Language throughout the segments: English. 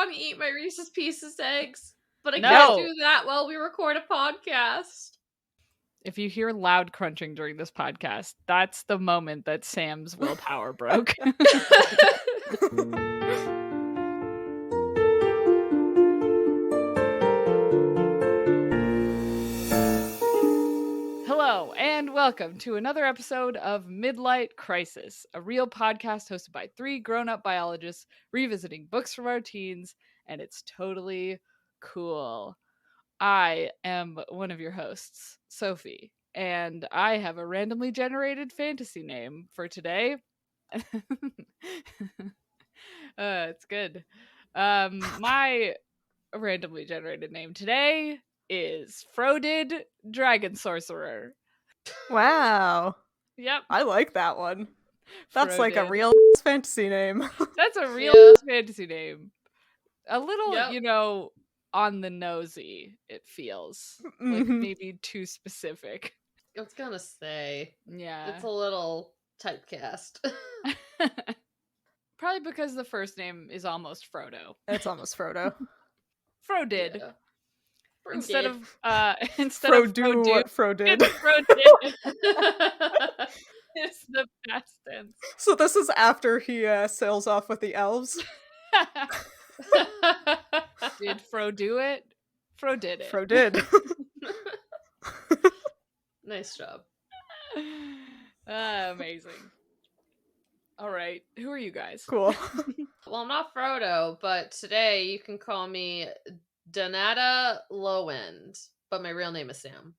want to eat my Reese's Pieces eggs, but I No. can't do that while we record a podcast. If you hear loud crunching during this podcast, that's the moment that Sam's willpower broke. Hello, and welcome to another episode of Midlight Crisis, a real podcast hosted by three grown-up biologists revisiting books from our teens, and it's totally cool. I am one of your hosts, Sophie, and I have a randomly generated fantasy name for today. It's good. My randomly generated name today is Frodid Dragon Sorcerer. Wow. Yep. I like that one. That's like a Frodid. real fantasy name. That's a real fantasy name. A little, on the nosy, it feels. Like maybe too specific. I was gonna say, Yeah. it's a little typecast. Probably because the first name is almost Frodo. It's almost Frodo. Frodid. Yeah. Instead of Frodo, what Fro did. It's Frodid. It's the past tense. So this is after he sails off with the elves. Did Fro do it? Fro did it. Fro did. Nice job. Amazing. All right. Who are you guys? Cool. Well, I'm not Frodo, but today you can call me Donata Lowend, but my real name is Sam.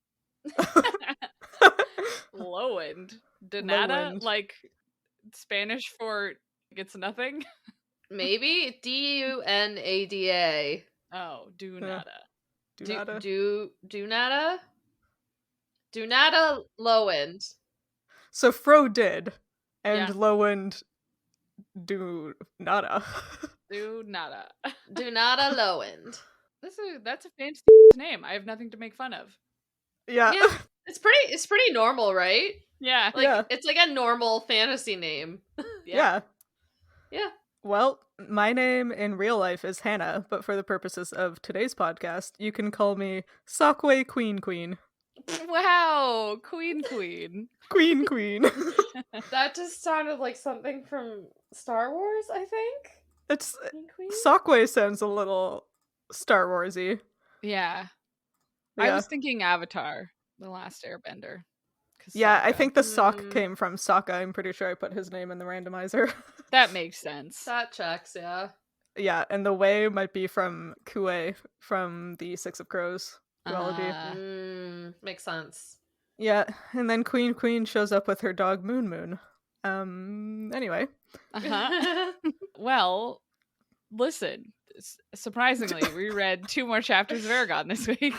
Lowend. Donata? Lowend. Like Spanish for it's nothing? Maybe Dunada. Oh, do nada. Dunada? Donata Lowend. So Fro did, and Yeah. Lowend do nada. Do nada. Donata Lowend. That's a fancy name. I have nothing to make fun of. Yeah. Yeah, it's pretty normal, right? Yeah. Like Yeah. it's like a normal fantasy name. Yeah. Yeah. Well, my name in real life is Hannah, but for the purposes of today's podcast, you can call me Sockway Queen. Wow. Queen. Queen. That just sounded like something from Star Wars, I think. It's Queen? Sockway sounds a little Star Warsy. Yeah. Yeah. I was thinking Avatar, The Last Airbender. 'Cause Yeah, I Sokka. think the sock came from Sokka. I'm pretty sure I put his name in the randomizer. That makes sense. That checks, yeah. Yeah, and the way might be from Kue from the Six of Crows duology. Makes sense. Yeah, and then Queen shows up with her dog Moon. Anyway. Uh-huh. Well, listen. Surprisingly, we read 2 more chapters of Aragon this week.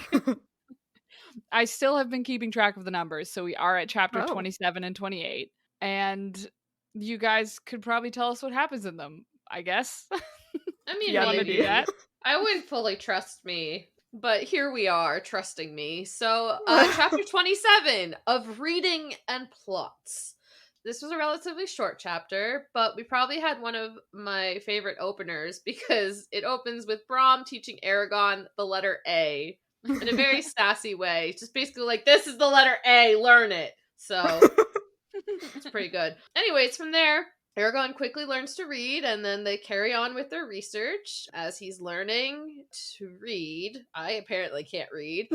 I still have been keeping track of the numbers, so we are at chapter 27 and 28. And you guys could probably tell us what happens in them, I guess. I mean, Yeah, maybe. maybe. that. I wouldn't fully trust me, but here we are, trusting me. So, chapter 27 of Reading and Plots. This was a relatively short chapter, but we probably had one of my favorite openers because it opens with Brahm teaching Aragon the letter A in a very sassy way. It's just basically like, this is the letter A, learn it. So, it's pretty good. Anyways, from there, Aragon quickly learns to read, and then they carry on with their research as he's learning to read. I apparently can't read.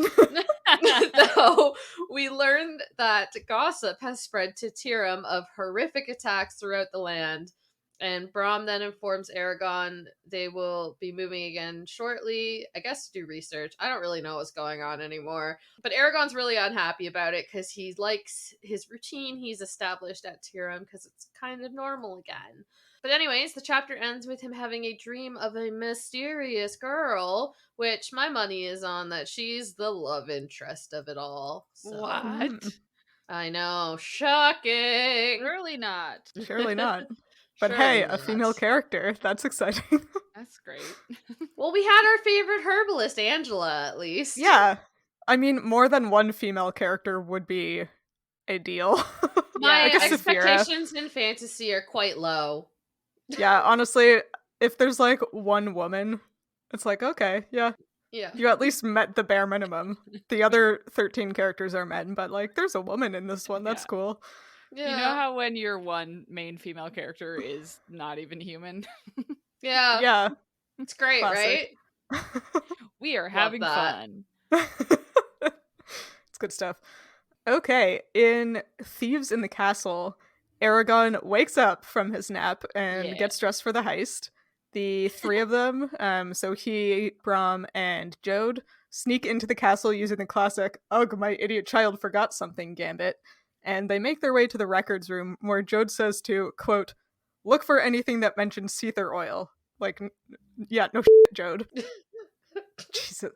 Though we learned that gossip has spread to Tiram of horrific attacks throughout the land. And Brahm then informs Aragon they will be moving again shortly, I guess to do research. I don't really know what's going on anymore. But Aragon's really unhappy about it because he likes his routine he's established at Tiram because it's kind of normal again. But anyways, the chapter ends with him having a dream of a mysterious girl, which my money is on that she's the love interest of it all. So, What? I know. Shocking. Surely not. Surely not. But Surely hey, a not. female character. That's exciting. That's great. Well, we had our favorite herbalist, Angela, at least. Yeah. I mean, more than one female character would be a deal. My Like a Saphira. expectations in fantasy are quite low. Yeah, honestly, if there's like one woman It's like, okay, yeah. Yeah. You at least met the bare minimum. The other 13 characters are men, but like there's a woman in this one. That's Yeah. cool. Yeah. You know how when your one main female character is not even human? Yeah. Yeah. It's great, Classic. right? We are Love having that. fun. It's good stuff. Okay, in Thieves in the Castle, Aragon wakes up from his nap and Yeah. gets dressed for the heist. The three of them, so he, Brom, and Jode, sneak into the castle using the classic, ugh, my idiot child forgot something gambit, and they make their way to the records room where Jode says to, quote, look for anything that mentions Seether oil. Like, yeah, no shit, Jode. Jesus.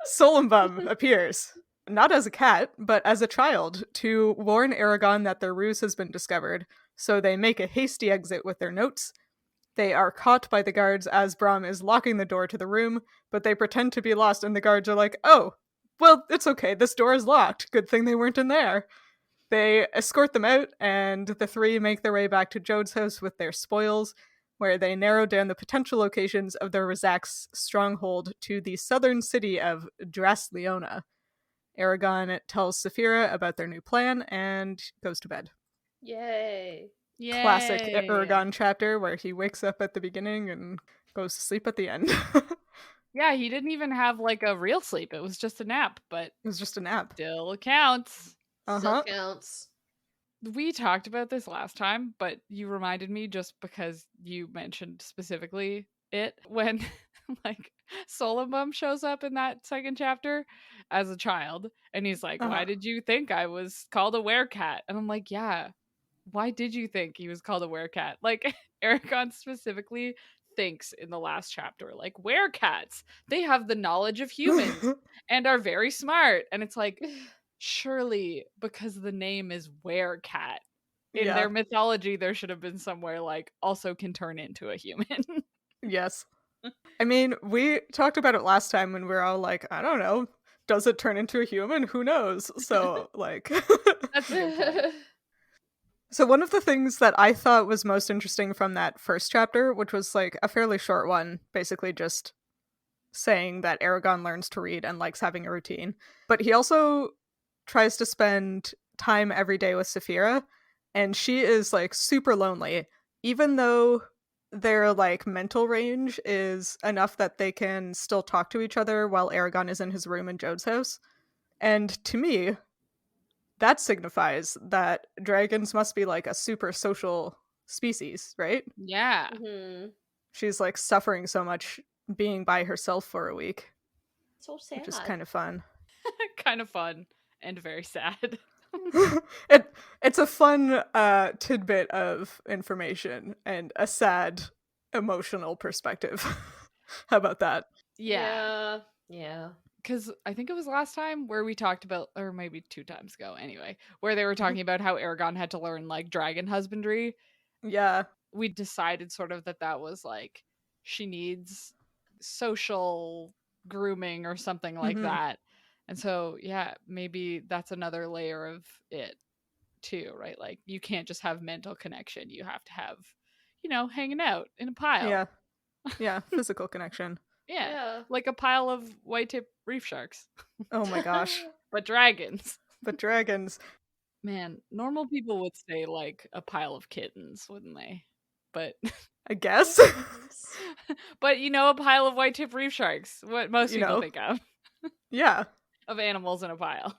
Solumbum appears, not as a cat, but as a child, to warn Aragon that their ruse has been discovered, so they make a hasty exit with their notes. They are caught by the guards as Brom is locking the door to the room, but they pretend to be lost and the guards are like, oh, well, it's okay, this door is locked. Good thing they weren't in there. They escort them out, and the three make their way back to Jode's house with their spoils, where they narrow down the potential locations of their Razak's stronghold to the southern city of Drasleona. Aragon tells Saphira about their new plan and goes to bed. Yay. Yay. Classic Aragon chapter where he wakes up at the beginning and goes to sleep at the end. Yeah, he didn't even have like a real sleep. It was just a nap, but It was just a nap. still counts. Still counts. We talked about this last time, but you reminded me just because you mentioned specifically it when like Solomon shows up in that second chapter as a child and he's like, why did you think I was called a werecat? And I'm like, yeah, why did you think he was called a werecat? Like Aragon specifically thinks in the last chapter, like, werecats, they have the knowledge of humans and are very smart. And it's like, surely because the name is werecat in their mythology there should have been somewhere like also can turn into a human. Yes. I mean, we talked about it last time when we were all like, I don't know, does it turn into a human? Who knows? So, like... That's a good point. So one of the things that I thought was most interesting from that first chapter, which was like a fairly short one, basically just saying that Aragon learns to read and likes having a routine, but he also tries to spend time every day with Saphira, and she is like super lonely, even though their like mental range is enough that they can still talk to each other while Aragon is in his room in Jode's house. And to me, that signifies that dragons must be like a super social species, right? Yeah. Mm-hmm. She's like suffering so much being by herself for a week. So sad. Which is kind of fun. Kind of fun and very sad. It's a fun tidbit of information and a sad emotional perspective. How about that? Yeah. Yeah. Because I think it was last time where we talked about, or maybe 2 times ago anyway, where they were talking about how Aragon had to learn like dragon husbandry. Yeah. We decided sort of that was like she needs social grooming or something like that. And so, yeah, maybe that's another layer of it too, right? Like you can't just have mental connection. You have to have, hanging out in a pile. Yeah. Yeah. Physical connection. Yeah. Like a pile of white-tip reef sharks. Oh my gosh. But dragons. But dragons. Man, normal people would say like a pile of kittens, wouldn't they? But I guess. but a pile of white-tip reef sharks. What most people think of. Yeah. Of animals in a pile.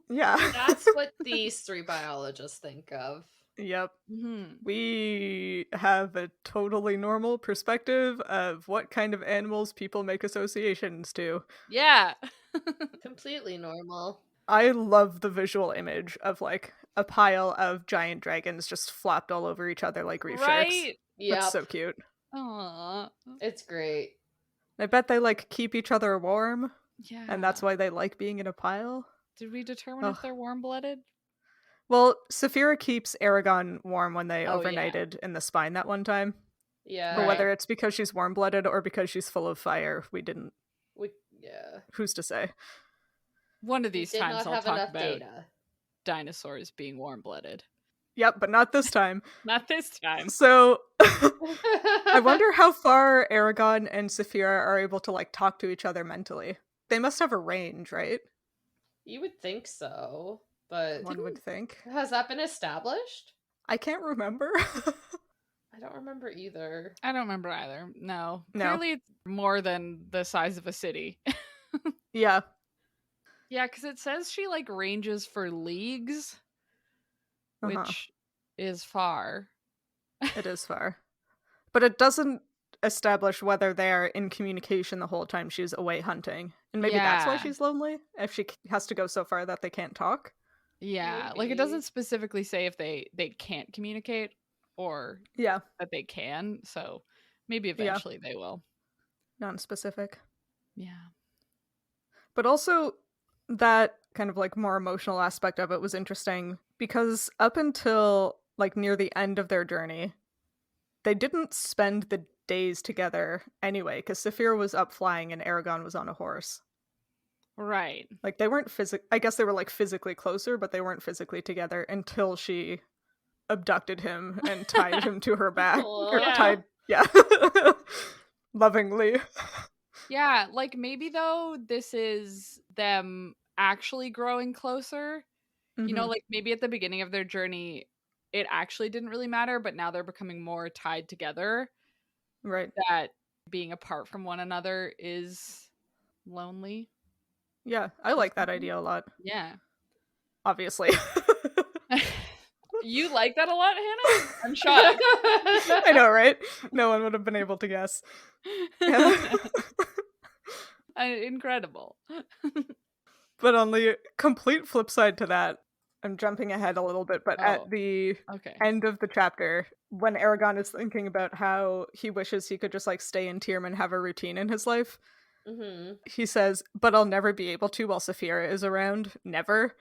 Yeah. That's what these 3 biologists think of. Yep. We have a totally normal perspective of what kind of animals people make associations to. Yeah. Completely normal. I love the visual image of like a pile of giant dragons just flopped all over each other like reef sharks. Yeah. That's so cute. Aww. It's great. I bet they like keep each other warm. Yeah. And that's why they like being in a pile. Did we determine if they're warm-blooded? Well, Saphira keeps Aragon warm when they overnighted in the spine that one time. Yeah. But whether it's because she's warm-blooded or because she's full of fire, yeah. Who's to say? One of these times I'll talk about data. dinosaurs being warm-blooded. Yep, but not this time. Not this time. So I wonder how far Aragon and Saphira are able to like talk to each other mentally. They must have a range, right? You would think so, but One would think. has that been established? I can't remember. I don't remember either. I don't remember either. No. No. Clearly it's more than the size of a city. Yeah. Yeah, because it says she like ranges for leagues, which is far. It is far. But it doesn't establish whether they're in communication the whole time she's away hunting. And maybe that's why Yeah. she's lonely, if she has to go so far that they can't talk. Yeah, like it Maybe. doesn't specifically say if they can't communicate or Yeah, that they can, so maybe eventually they will. non-specific. Yeah. But also, that kind of like more emotional aspect of it was interesting because up until like near the end of their journey, they didn't spend the days together anyway, because Saphira was up flying and Aragon was on a horse. Right. Like they weren't I guess they were like physically closer, but they weren't physically together until she abducted him and tied him to her back. Or Aw. tied, yeah. Lovingly. Yeah, like maybe though this is them actually growing closer. You know, Mhm. like maybe at the beginning of their journey it actually didn't really matter, but now they're becoming more tied together. Right. That being apart from one another is lonely. Yeah, I like that idea a lot, Yeah. obviously. You like that a lot, Hannah? I'm shocked. I know, right? No one would have been able to guess. Incredible. But on the complete flip side to that, I'm jumping ahead a little bit, but Oh, at the okay. end of the chapter, when Aragon is thinking about how he wishes he could just like stay in Tyrm and have a routine in his life, he says, "But I'll never be able to while Saphira is around. Never."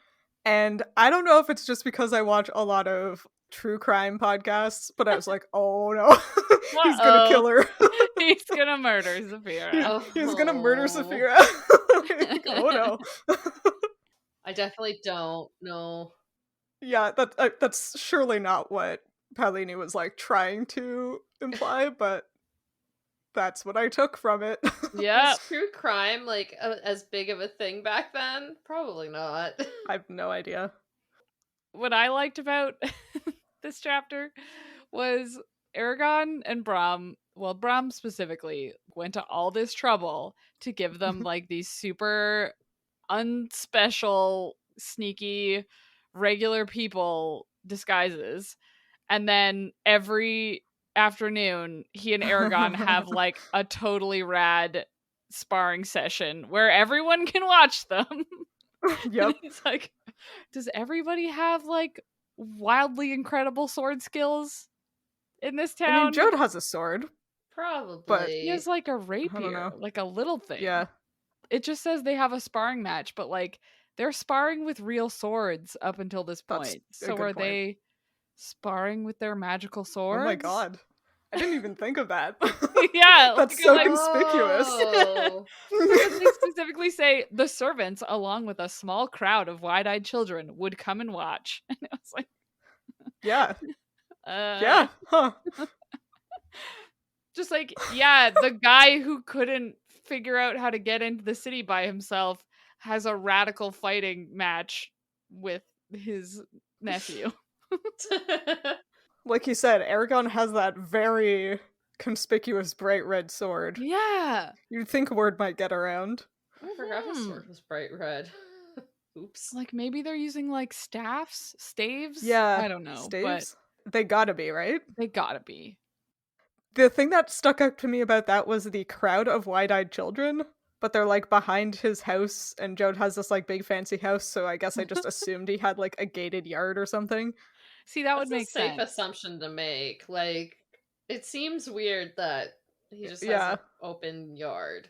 And I don't know if it's just because I watch a lot of true crime podcasts, but I was like, oh no, he's gonna kill her. He's gonna murder Saphira. He's gonna murder Saphira. Oh no. I definitely don't know. Yeah, that's surely not what Paolini was like trying to imply, but that's what I took from it. Yeah. Was true crime like as big of a thing back then? Probably not. I have no idea. What I liked about this chapter was Aragon and Brom, well, Brom specifically, went to all this trouble to give them like these super unspecial, sneaky, regular people disguises. And then every afternoon, he and Aragon have like a totally rad sparring session where everyone can watch them. Yep. It's like, does everybody have like wildly incredible sword skills in this town? I mean, Jode has a sword. Probably. But he has like a rapier, know. like a little thing. Yeah. It just says they have a sparring match, but like they're sparring with real swords up until this That's point. a So good are point. they sparring with their magical swords? Oh my god. I didn't even think of that. Yeah, That's like, so like- conspicuous. Oh. Because they specifically say the servants, along with a small crowd of wide-eyed children, would come and watch. And I was like, Yeah. Yeah. Huh. Just like, yeah, the guy who couldn't figure out how to get into the city by himself has a radical fighting match with his nephew. Like you said, Aragon has that very conspicuous bright red sword. Yeah. You'd think word might get around. I forgot his sword was bright red. Oops. Like maybe they're using like staves, staves. Yeah. I don't know, Staves? They gotta be, right? but they gotta be. The thing that stuck out to me about that was the crowd of wide-eyed children, but they're like behind his house, and Jode has this like big fancy house, so I guess I just assumed he had like a gated yard or something. See, that That's would make a safe sense. assumption to make. Like, it seems weird that he just has Yeah. an open yard.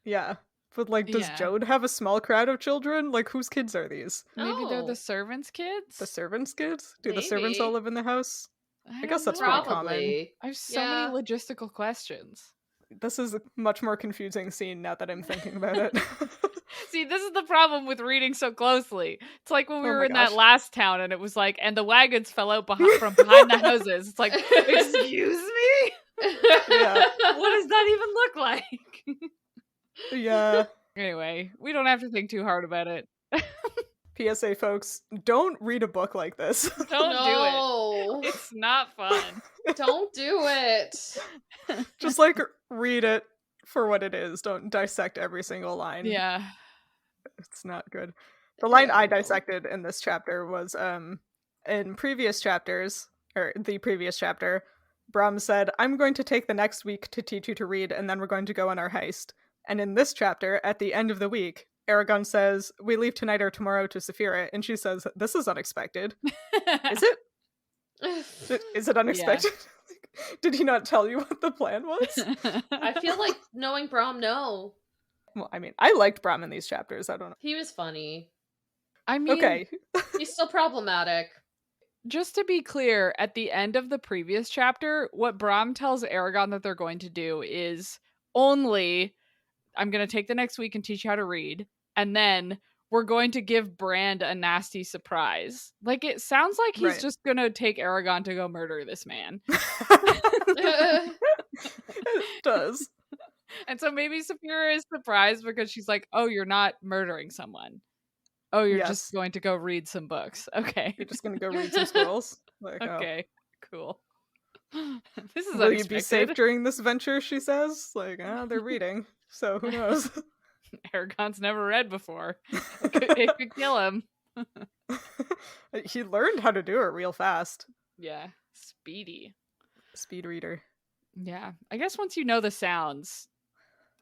Yeah. But like, does Yeah. Jode have a small crowd of children? Like, whose kids are these? Maybe they're Oh. the servants' kids. The servants' kids? Do the servants all Maybe. live in the house? I guess don't that's know. pretty common. Probably. I have so Yeah. many logistical questions. This is a much more confusing scene now that I'm thinking about it. See, this is the problem with reading so closely. It's like when we Oh were my in that gosh. last town and it was like, and the wagons fell out from behind the houses. It's like, excuse me? Yeah. What does that even look like? Yeah. Anyway, we don't have to think too hard about it. PSA, folks, don't read a book like this. Don't do No. it. It's not fun. Don't do it. Just like read it for what it is. Don't dissect every single line. Yeah. It's not good. The line I Ew. dissected in this chapter was in previous chapters, or the previous chapter, Brom said, "I'm going to take the next week to teach you to read, and then we're going to go on our heist." And in this chapter, at the end of the week, Aragon says, "We leave tonight or tomorrow to Saphira," and she says, "This is unexpected." Is it? Is it unexpected? Did he not tell you what the plan was? I feel like knowing Brom, no. Well, I mean, I liked Brom in these chapters. I don't know. He was funny. I mean, Okay. He's still problematic. just to be clear, at the end of the previous chapter, what Brom tells Aragon that they're going to do is only, I'm going to take the next week and teach you how to read, and then we're going to give Brand a nasty surprise. Like, it sounds like he's Right. just going to take Aragon to go murder this man. It does. And so maybe Saphira is surprised because she's like, oh, you're not murdering someone. Oh, you're Yes. just going to go read some books. Okay. You're just gonna go read some squirrels. Like, Okay, cool. This is Will you be unexpected. safe during this venture? She says. Like, they're reading, so who knows? Aragon's never read before. It could kill him. He learned how to do it real fast. Yeah, speedy. Speed reader. Yeah, I guess once you know the sounds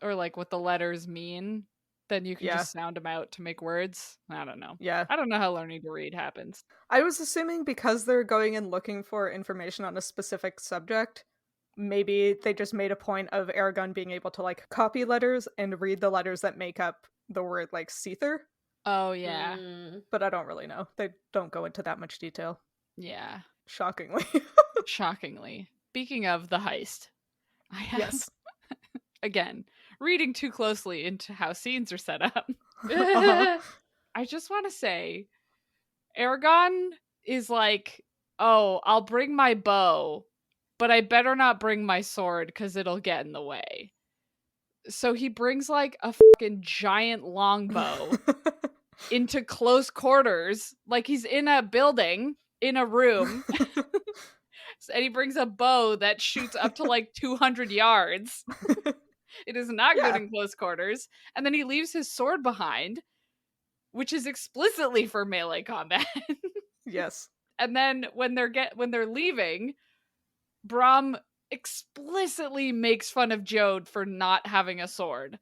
or like what the letters mean, then you can Yeah. just sound them out to make words. I don't know. Yeah. I don't know how learning to read happens. I was assuming because they're going and looking for information on a specific subject, maybe they just made a point of Aragon being able to like copy letters and read the letters that make up the word like Seether, Oh yeah, but I don't really know. They don't go into that much detail, yeah. shockingly. Shockingly. Speaking of the heist, I have Yes. again reading too closely into how scenes are set up. Uh-huh. I just want to say, Aragon is like, oh, I'll bring my bow, but I better not bring my sword because it'll get in the way. So he brings like a fucking giant longbow into close quarters, like he's in a building, in a room, and he brings a bow that shoots up to like 200 yards. It is not good in close quarters. And then he leaves his sword behind, which is explicitly for melee combat. Yes. And then when they're leaving, Brom explicitly makes fun of Jode for not having a sword,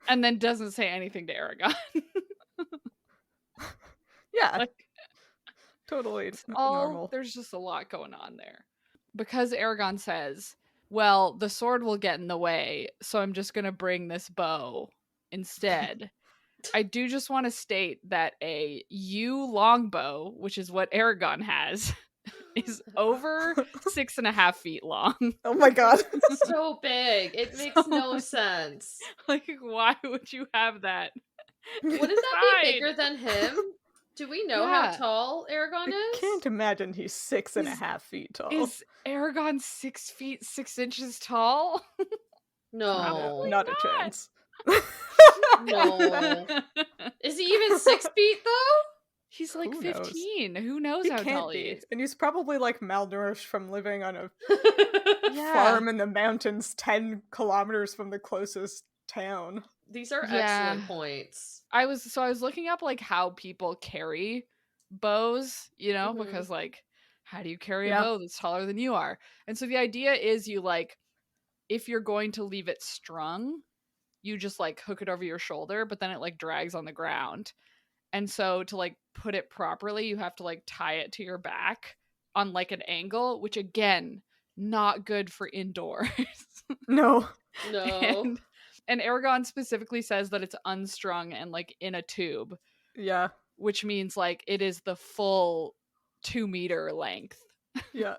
and then doesn't say anything to Aragon. Yeah. Like, Totally it's normal. there's just a lot going on there. Because Aragon says, well, the sword will get in the way, so I'm just gonna bring this bow instead. I do just want to state that a yew longbow, which is what Aragon has, is over 6.5 feet long. Oh my god. So big. It makes no sense. Like, why would you have that? Wouldn't that be Fine. bigger than him? Do we know how Yeah. tall Aragon I is? can't imagine he's 6.5 feet tall. Is Aragon 6 feet 6 inches tall? No. Not a chance. No. Is he even 6 feet though? He's like Who knows? 15. Who knows He how can't tall he be. is? And he's probably like malnourished from living on a Yeah. farm in the mountains 10 kilometers from the closest town. These are Yeah. excellent points. I was looking up like how people carry bows, you know, Mhm. because like how do you carry Yeah. a bow that's taller than you are? And so the idea is you like, if you're going to leave it strung, you just like hook it over your shoulder, but then it like drags on the ground. And so to like put it properly, you have to like tie it to your back on like an angle, which again, not good for indoors. No. No. And Aragon specifically says that it's unstrung and like in a tube, Yeah. which means like it is the full 2 meter length. Yeah.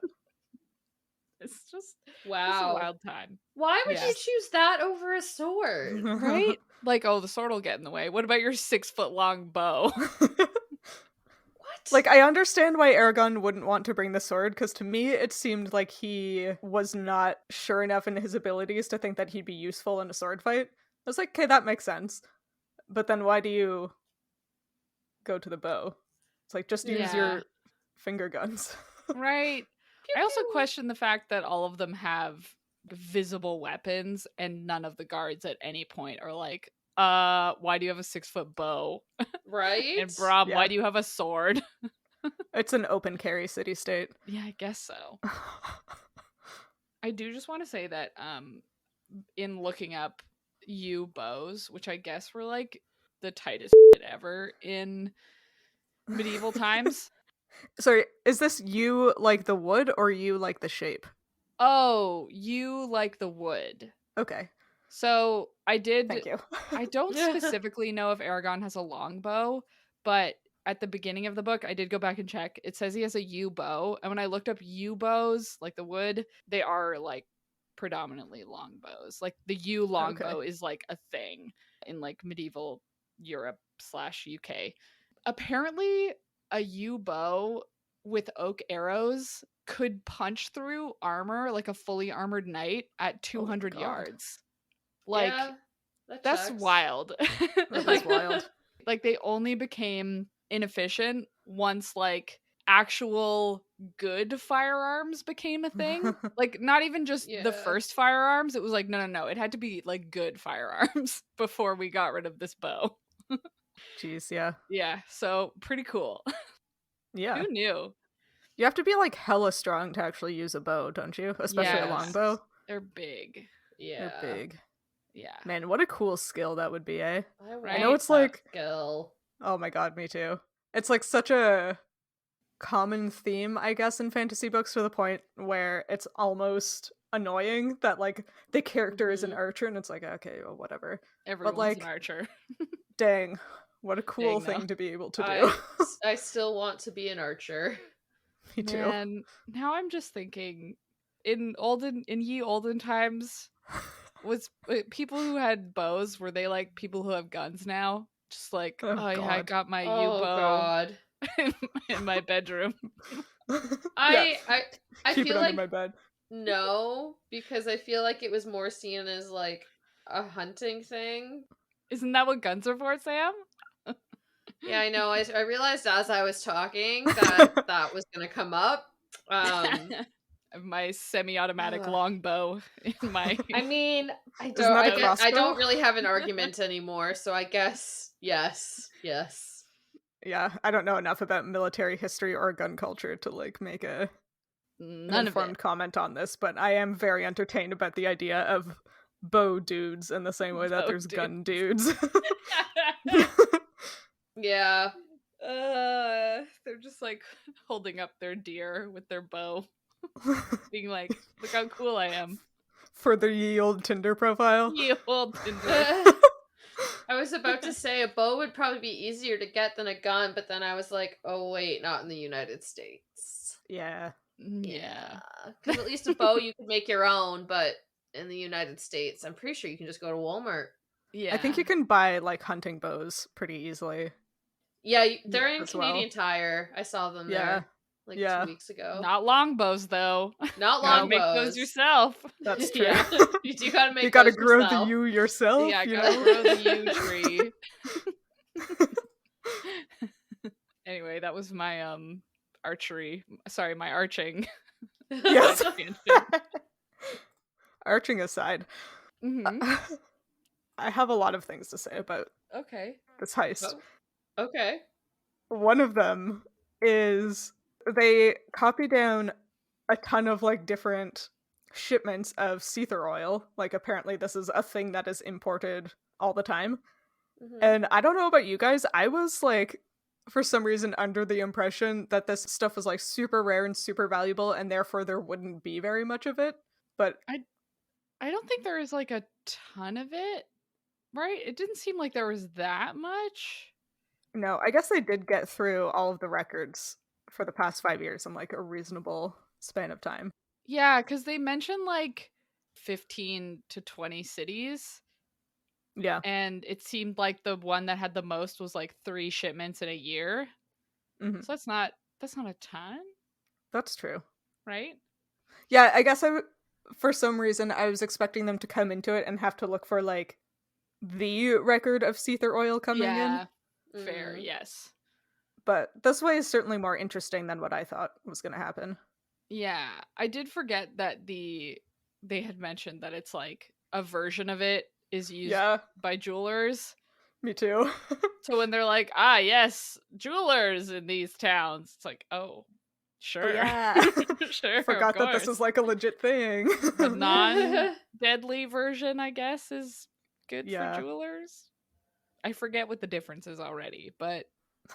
It's just a Wow. wild time. Why would Yeah. you choose that over a sword? Right? Like, oh, the sword will get in the way. What about your 6-foot-long bow? What? Like, I understand why Aragon wouldn't want to bring the sword, because to me it seemed like he was not sure enough in his abilities to think that he'd be useful in a sword fight. I was like, okay, that makes sense. But then why do you go to the bow? It's like, just use Yeah. your finger guns. Right. Pew, I also pew. question the fact that all of them have visible weapons and none of the guards at any point are like, why do you have a 6-foot bow? Right? And Brom, Yeah. why do you have a sword? It's an open carry city-state. Yeah, I guess so. I do just want to say that in looking up yew bows, which I guess were like the tightest ever in medieval times. Sorry, is this you like the wood or you like the shape? Oh, you like the wood. Okay, So I thank you. I don't specifically know if Aragon has a longbow, but at the beginning of the book, I did go back and check. It says he has a yew bow, and when I looked up yew bows, like the wood, they are like predominantly longbows. Like the yew longbow is like a thing in like medieval Europe / UK. Apparently, a yew bow with oak arrows could punch through armor like a fully armored knight at 200 God. yards. Like, yeah, that that's checks. wild. That is wild. Like, they only became inefficient once, like, actual good firearms became a thing. Like, not even just the Yeah. first firearms. It was like, no. It had to be, like, good firearms before we got rid of this bow. Jeez, yeah. Yeah, so pretty cool. Yeah. Who knew? You have to be like hella strong to actually use a bow, don't you? Especially a Yes. longbow. They're big. Yeah. They're big. Yeah. Man, what a cool skill that would be, eh? Right? I know it's like, skill. oh my god, me too. It's like such a common theme, I guess, in fantasy books, to the point where it's almost annoying that like the character is an archer and it's like, okay, well, whatever. Everyone's like, an archer. Dang, what a cool Dang, though. thing to be able to do. I still want to be an archer. Me too. Man, now I'm just thinking, in ye olden times, was people who had bows, were they like people who have guns now? Just like, Oh, yeah, I God. got my yew Oh bow god. in my bedroom. I Keep it feel under like my bed. no, because I feel like it was more seen as like a hunting thing. Isn't that what guns are for, Sam? Yeah, I know. I realized as I was talking that that was gonna come up. My semi-automatic Ugh. longbow in my. I mean, I Isn't that a don't. I crossbow? don't really have an argument anymore. So I guess yes. Yeah, I don't know enough about military history or gun culture to like make an None of informed it. comment on this, but I am very entertained about the idea of bow dudes in the same way that Bow there's gun dudes. Yeah. They're just like holding up their deer with their bow, being like, "Look how cool I am!" For the ye old Tinder profile. Ye old Tinder. I was about to say a bow would probably be easier to get than a gun, but then I was like, oh wait, not in the United States. Yeah. Yeah. Because at least a bow you could make your own, but in the United States, I'm pretty sure you can just go to Walmart. Yeah. I think you can buy like hunting bows pretty easily. Yeah, they're in as well. Canadian Tire. I saw them there like 2 weeks ago. Not longbows though. Not Gotta longbows. make those yourself. That's true. Yeah. You do gotta make. You gotta those grow yourself. the yew yourself. Yeah, you gotta know? grow the yew tree. Anyway, that was my archery. Sorry, my arching. Yes. Tangent. Arching aside, Mhm. I have a lot of things to say about Okay. this heist. Oh, okay. One of them is they copy down a ton of like different shipments of Seether oil. Like apparently this is a thing that is imported all the time. Mhm. And I don't know about you guys, I was like for some reason under the impression that this stuff was like super rare and super valuable and therefore there wouldn't be very much of it. But I don't think there is like a ton of it, right? It didn't seem like there was that much. no, I guess they did get through all of the records for the past 5 years in like a reasonable span of time. Yeah, because they mentioned like 15 to 20 cities. Yeah. And it seemed like the one that had the most was like 3 shipments in a year. Hmm. So that's not a ton, That's true. right? Yeah, I guess for some reason I was expecting them to come into it and have to look for like the record of Seether oil coming in. Yeah. Fair, Mm. yes. But this way is certainly more interesting than what I thought was going to happen. Yeah. I did forget that they had mentioned that it's like a version of it is used Yeah, by jewelers. me too. So when they're like, ah, yes, jewelers in these towns, it's like, oh, sure. Oh yeah. Sure, of Forgot that this course. was like a legit thing. The non-deadly version, I guess, is good for Yeah. jewelers. I forget what the difference is already, but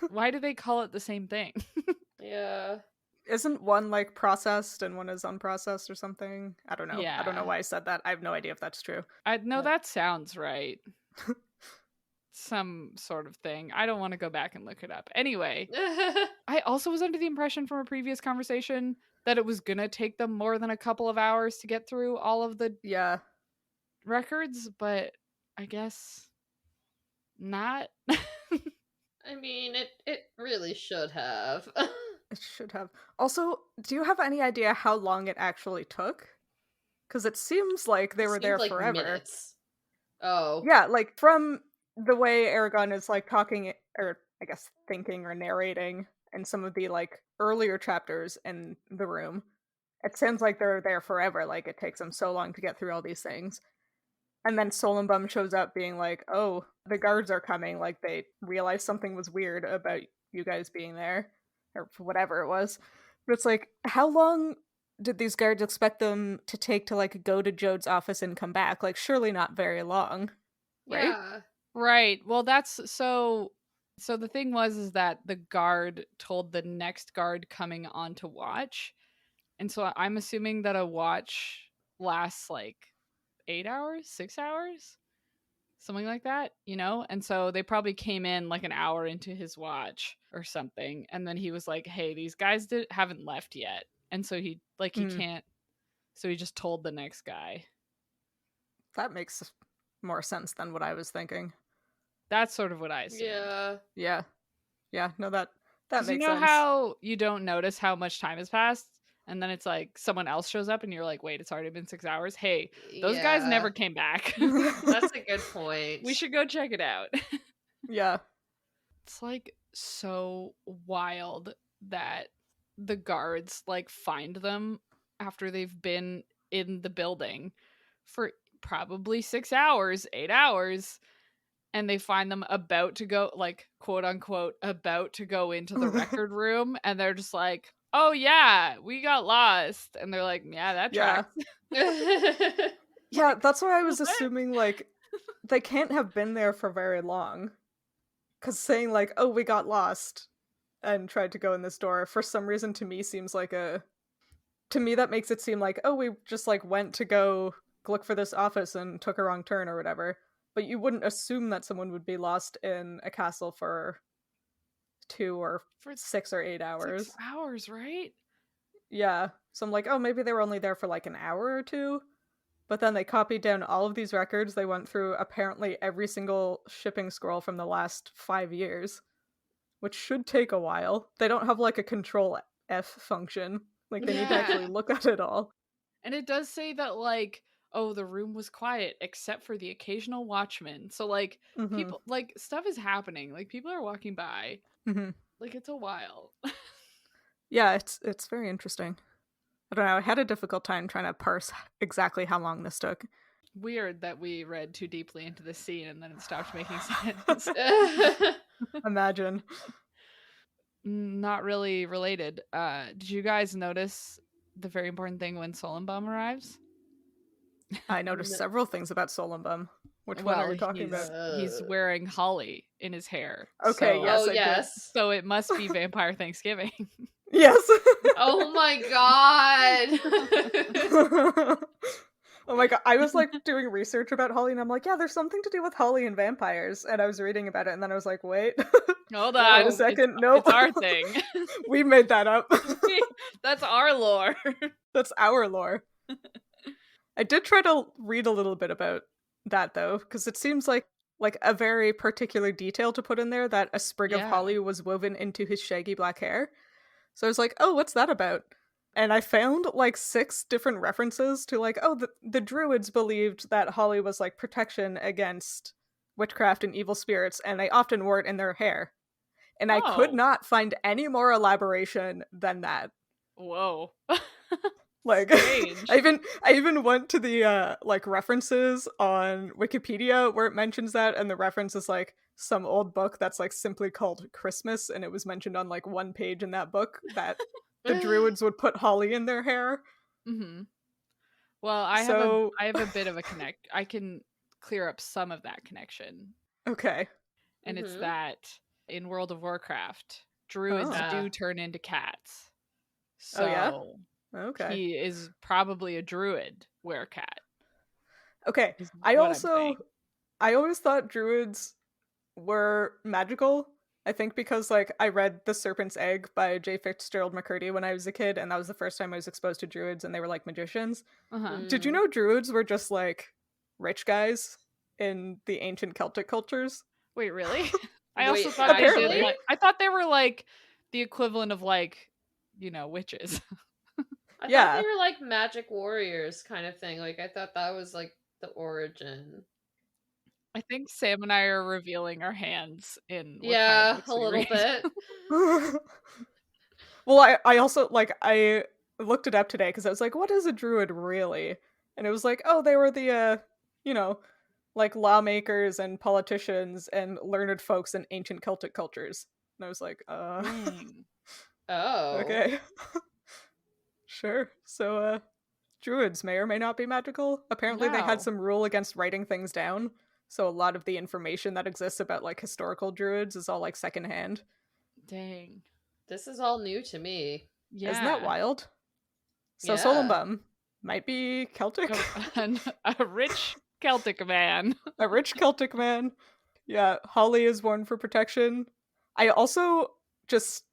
why do they call it the same thing? Yeah. Isn't one like processed and one is unprocessed or something? I don't know. I don't know Yeah. why I said that. I have no idea if that's true. I know But- that sounds right. Some sort of thing. I don't want to go back and look it up. Anyway, I also was under the impression from a previous conversation that it was gonna take them more than a couple of hours to get through all of the Yeah. records, but I guess not. I mean, it really should have. It should have. Also, do you have any idea how long it actually took? Because it seems like they It were seemed there like forever. minutes. Oh. Yeah, like from the way Aragon is like talking, or I guess thinking or narrating in some of the like earlier chapters in the room, it sounds like they're there forever. Like it takes them so long to get through all these things. And then Solembum shows up being like, oh, the guards are coming. Like they realized something was weird about you guys being there, or whatever it was. But it's like, how long did these guards expect them to take to like go to Jode's office and come back? Like surely not very long, right? Yeah. Right. Well, that's so the thing was is that the guard told the next guard coming on to watch. And so I'm assuming that a watch lasts like 8 hours, 6 hours, something like that, you know? And so they probably came in like an hour into his watch or something, and then he was like, "Hey, these guys haven't left yet." And so he can't, so he just told the next guy. That makes more sense than what I was thinking. That's sort of what I assumed. Yeah. Yeah, no, that makes You know sense. how you don't notice how much time has passed, and then it's like someone else shows up and you're like, wait, it's already been 6 hours? Hey, those guys never came back. That's a good point. We should go check it out. Yeah. It's like so wild that the guards like find them after they've been in the building for probably 6 hours, 8 hours, and they find them about to go, like, quote unquote, about to go into the record room, and they're just like, oh yeah, we got lost. And they're like, yeah, that tracks. Yeah, that's why I was What? assuming, like, they can't have been there for very long. Because saying, like, oh, we got lost and tried to go in this door, for some reason to me seems like to me that makes it seem like, oh, we just, like, went to go look for this office and took a wrong turn or whatever. But you wouldn't assume that someone would be lost in a castle for 2 or 6 or 8 hours. 6 hours, right? Yeah. So I'm like, oh, maybe they were only there for like an hour or two. But then they copied down all of these records. They went through apparently every single shipping scroll from the last 5 years, which should take a while. They don't have like a control F function. Like they need to actually look at it all. And it does say that, like, oh, the room was quiet except for the occasional watchman. So, like, people, like, stuff is happening. Like, people are walking by. Like, it's a while. Yeah, it's very interesting. I don't know, I had a difficult time trying to parse exactly how long this took. Weird that we read too deeply into the scene and then it stopped making sense. Imagine. Not really related. Did you guys notice the very important thing when Solembum arrives? I noticed several things about Solembum. Which one are you talking about? He's wearing holly in his hair. Okay, so, yes. Oh, yes. So it must be Vampire Thanksgiving. Yes. Oh my god. Oh my god, I was like doing research about Holly and I'm like, yeah, there's something to do with Holly and vampires. And I was reading about it and then I was like, wait. Hold Wait on. a second. Nope. It's our thing. We made that up. That's our lore. That's our lore. I did try to read a little bit about that though, because it seems like a very particular detail to put in there that a sprig of Yeah. holly was woven into his shaggy black hair. So I was like, oh, what's that about? And I found like 6 different references to like, oh, the druids believed that holly was like protection against witchcraft and evil spirits, and they often wore it in their hair. And I could Oh. not find any more elaboration than that. Whoa. Like Strange. I even went to the like references on Wikipedia where it mentions that, and the reference is like some old book that's like simply called Christmas, and it was mentioned on like one page in that book that the druids would put holly in their hair. Mm-hmm. Well, I have a bit of a connect. I can clear up some of that connection. Okay. And it's that in World of Warcraft, druids do turn into cats. So yeah? Okay. he is probably a druid werecat. Okay. I always thought druids were magical. I think because like I read The Serpent's Egg by J. Fitzgerald McCurdy when I was a kid, and that was the first time I was exposed to druids, and they were like magicians. Did you know druids were just like rich guys in the ancient Celtic cultures? Wait, really? I also thought I thought they were like the equivalent of like, witches. I thought they were like magic warriors kind of thing. Like I thought that was like the origin. I think Sam and I are revealing our hands in what kind of a little bit. Well, I also like I looked it up today because I was like, what is a druid really? And it was like, oh, they were the like lawmakers and politicians and learned folks in ancient Celtic cultures. And I was like, oh. Okay. Sure. So druids may or may not be magical. Apparently they had some rule against writing things down. So a lot of the information that exists about like historical druids is all like secondhand. Dang. This is all new to me. Yeah. Isn't that wild? So Solembum might be Celtic. A rich Celtic man. A rich Celtic man. Yeah, holly is worn for protection. I also, just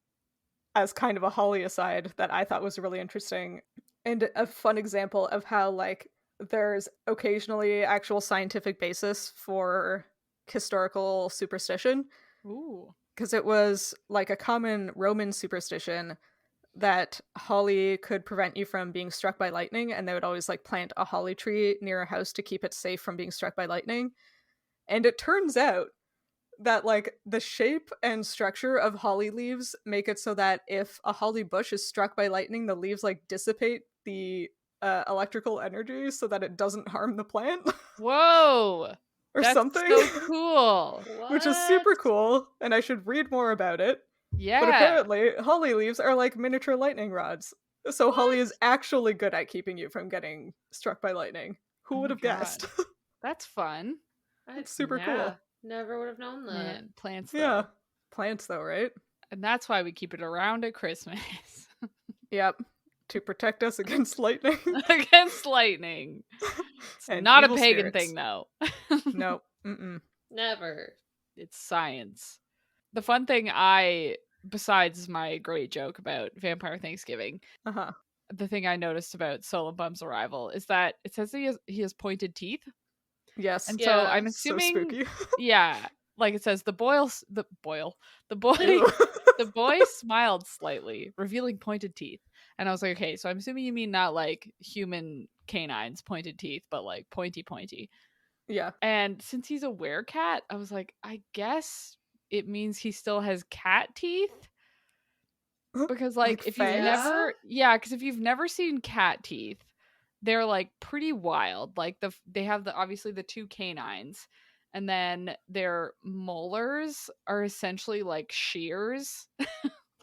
as kind of a holly aside that I thought was really interesting, and a fun example of how like there's occasionally actual scientific basis for historical superstition. Ooh. Because it was like a common Roman superstition that holly could prevent you from being struck by lightning, and they would always like plant a holly tree near a house to keep it safe from being struck by lightning. And it turns out that like the shape and structure of holly leaves make it so that if a holly bush is struck by lightning, the leaves like dissipate the electrical energy so that it doesn't harm the plant. Whoa. Or that's something. So cool. Which is super cool, and I should read more about it. Yeah. But apparently, holly leaves are like miniature lightning rods. So holly is actually good at keeping you from getting struck by lightning. Who would have guessed? That's fun. It's super cool. Never would have known that. Man, plants though. Yeah. Plants though, right? And that's why we keep it around at Christmas. Yep. To protect us against lightning. Against lightning. It's not a pagan thing though. Nope. Mm-mm. Never. It's science. The fun thing besides my great joke about Vampire Thanksgiving, the thing I noticed about Solembum's arrival is that it says he has pointed teeth. Yes. And so I'm assuming, so spooky. Yeah, like it says the boy smiled slightly, revealing pointed teeth. And I was like, okay, so I'm assuming you mean not like human canines pointed teeth, but like pointy. Yeah. And since he's a werecat, I was like, I guess it means he still has cat teeth. Because like if you've never seen cat teeth, they're like pretty wild. Like they have obviously the 2 canines, and then their molars are essentially like shears.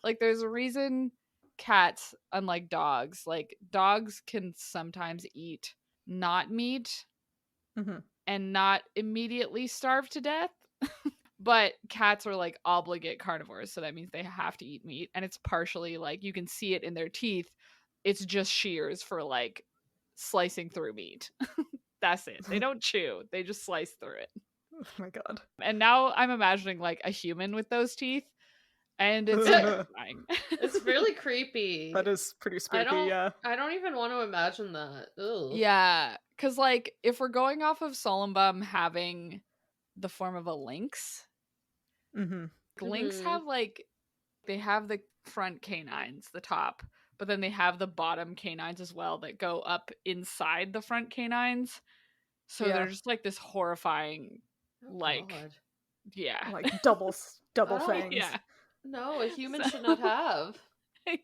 Like there's a reason cats, unlike dogs, like dogs can sometimes eat not meat and not immediately starve to death. But cats are like obligate carnivores, so that means they have to eat meat, and it's partially like you can see it in their teeth. It's just shears for like slicing through meat. That's it. They don't chew. They just slice through it. Oh my god. And now I'm imagining like a human with those teeth, and it's terrifying. It's really creepy. That is pretty spooky, yeah. I don't even want to imagine that. Ugh. Yeah, because like if we're going off of Solembum having the form of a lynx, lynx have like, they have the front canines, the top, but then they have the bottom canines as well that go up inside the front canines. So they're just like this horrifying, like, God. yeah, like double Oh, fangs. yeah, No, a human should not have.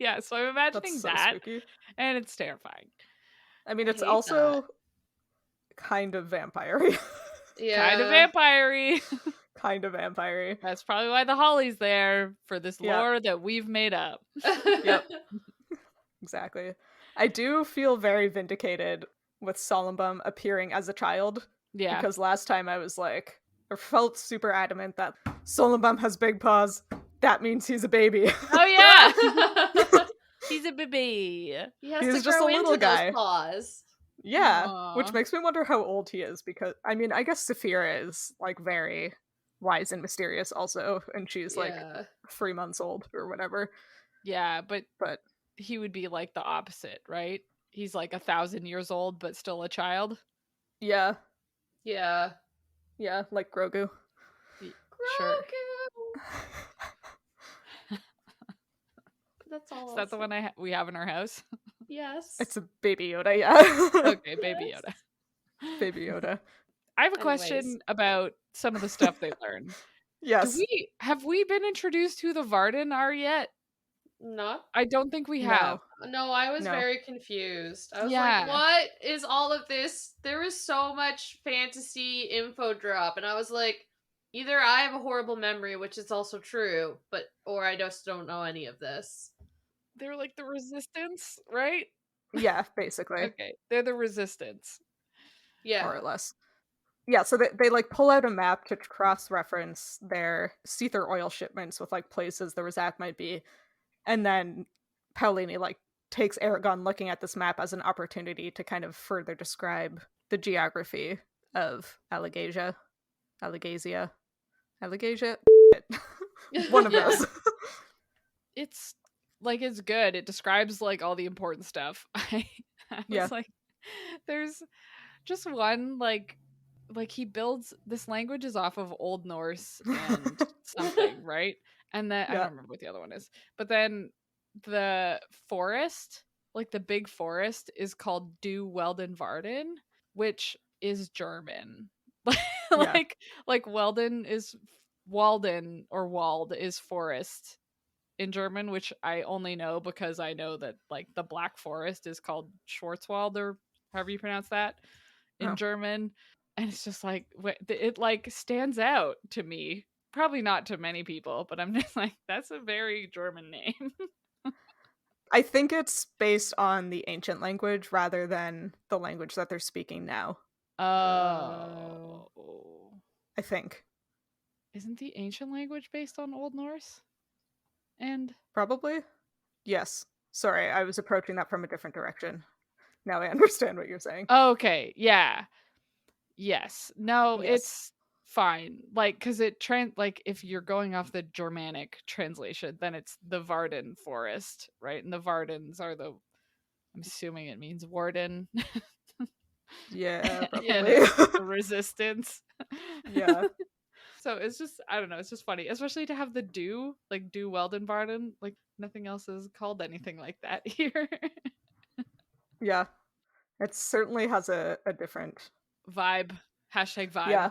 yeah. So I'm imagining That's so that, spooky. and it's terrifying. I mean, I it's hate also kind of vampire-y. Yeah. Kind of vampire-y. Kind of vampire-y. That's probably why the holly's there, for this lore that we've made up. Yep. Exactly. I do feel very vindicated with Solembum appearing as a child. Yeah. Because last time I was like, I felt super adamant that Solembum has big paws. That means he's a baby. Oh yeah. He's a baby. He has He's to just grow a little into guy. those paws. Yeah, Aw. which makes me wonder how old he is, because I mean, I guess Saphira is like very wise and mysterious also, and she's like 3 months old or whatever. Yeah, but he would be like the opposite, right? He's like 1,000 years old but still a child. Yeah, Yeah. like Grogu. Sure. That's all. Is that the one we have in our house? Yes. It's a Baby Yoda, yeah. Okay, Baby Yoda. Baby Yoda. I have a question about some of the stuff they learn. Yes. Have we been introduced who the Varden are yet? Not. I don't think we have. No, I was No. very confused. I was like, what is all of this? There was so much fantasy info drop, and I was like, either I have a horrible memory, which is also true, or I just don't know any of this. They're like the Resistance, right? Yeah, basically. Okay, they're the Resistance. Yeah. More or less. Yeah, so they like pull out a map to cross-reference their Seether oil shipments with like places the Razak might be. And then Paulini like takes Aragon looking at this map as an opportunity to kind of further describe the geography of Allegasia. One of those. It's like, it's good. It describes like all the important stuff. I was like, there's just one like he builds, this language is off of Old Norse and something, right? And then I don't remember what the other one is. But then the forest, like the big forest, is called Du Welden Varden, which is German. like Welden is Walden, or Wald is forest in German, which I only know because I know that like the Black Forest is called Schwarzwald, or however you pronounce that in German. And it's just like, it like stands out to me. Probably not to many people, but I'm just like, that's a very German name. I think it's based on the ancient language rather than the language that they're speaking now. Oh. I think. Isn't the ancient language based on Old Norse? And probably? Yes. Sorry, I was approaching that from a different direction. Now I understand what you're saying. Okay, yeah. Yes. No, it's fine. Like, because like if you're going off the Germanic translation, then it's the Varden forest, right? And the Vardens are I'm assuming it means warden. Yeah, probably. The Resistance. Yeah. So it's just, I don't know, it's just funny, especially to have the Du Welden Varden. Like, nothing else is called anything like that here. Yeah. It certainly has a different vibe. Hashtag vibe. Yeah.